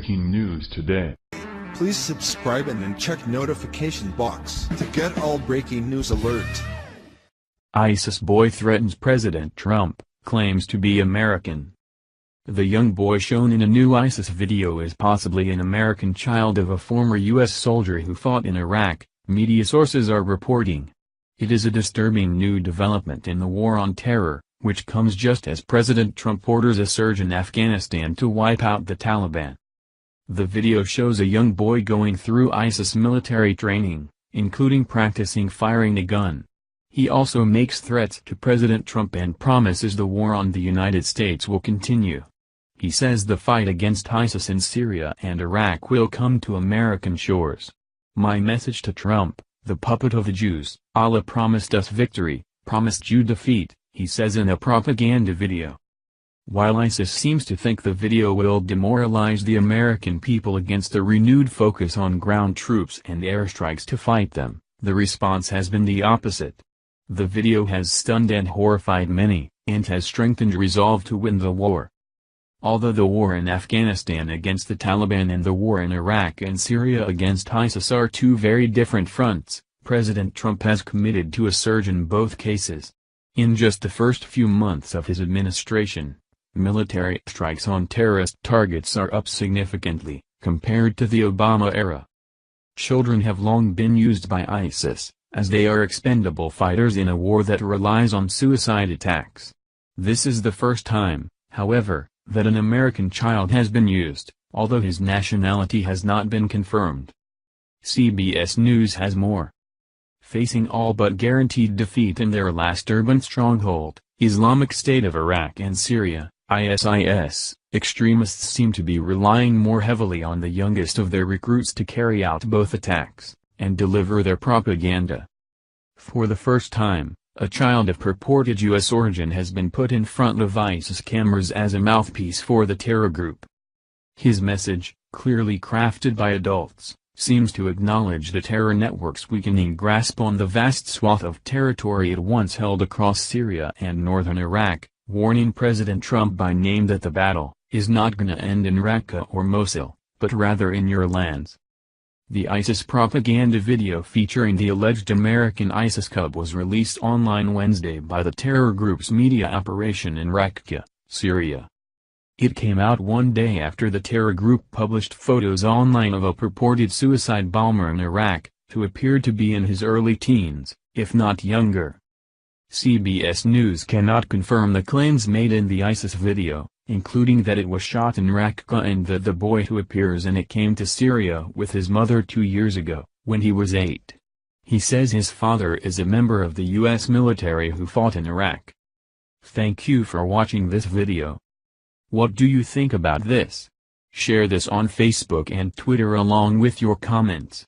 breaking news today. Please subscribe and then check notification box to get all breaking news alert. ISIS boy threatens President Trump, claims to be American. The young boy shown in a new ISIS video is possibly an American child of a former U.S. soldier who fought in Iraq, media sources are reporting. It is a disturbing new development in the war on terror, which comes just as President Trump orders a surge in Afghanistan to wipe out the Taliban. The video shows a young boy going through ISIS military training, including practicing firing a gun. He also makes threats to President Trump and promises the war on the United States will continue. He says the fight against ISIS in Syria and Iraq will come to American shores. My message to Trump, the puppet of the Jews: Allah promised us victory, promised you defeat, he says in a propaganda video. While ISIS seems to think the video will demoralize the American people against a renewed focus on ground troops and airstrikes to fight them, the response has been the opposite. The video has stunned and horrified many, and has strengthened resolve to win the war. Although the war in Afghanistan against the Taliban and the war in Iraq and Syria against ISIS are two very different fronts, President Trump has committed to a surge in both cases. In just the first few months of his administration, military strikes on terrorist targets are up significantly, compared to the Obama era. Children have long been used by ISIS, as they are expendable fighters in a war that relies on suicide attacks. This is the first time, however, that an American child has been used, although his nationality has not been confirmed. CBS News has more. Facing all but guaranteed defeat in their last urban stronghold, Islamic State of Iraq and Syria, ISIS, extremists seem to be relying more heavily on the youngest of their recruits to carry out both attacks and deliver their propaganda. For the first time, a child of purported U.S. origin has been put in front of ISIS cameras as a mouthpiece for the terror group. His message, clearly crafted by adults, seems to acknowledge the terror network's weakening grasp on the vast swath of territory it once held across Syria and northern Iraq, warning President Trump by name that the battle is not gonna end in Raqqa or Mosul, but rather in your lands. The ISIS propaganda video featuring the alleged American ISIS cub was released online Wednesday by the terror group's media operation in Raqqa, Syria. It came out one day after the terror group published photos online of a purported suicide bomber in Iraq, who appeared to be in his early teens, if not younger. CBS News cannot confirm the claims made in the ISIS video, including that it was shot in Raqqa and that the boy who appears in it came to Syria with his mother 2 years ago, when he was 8. He says his father is a member of the U.S. military who fought in Iraq. Thank you for watching this video. What do you think about this? Share this on Facebook and Twitter along with your comments.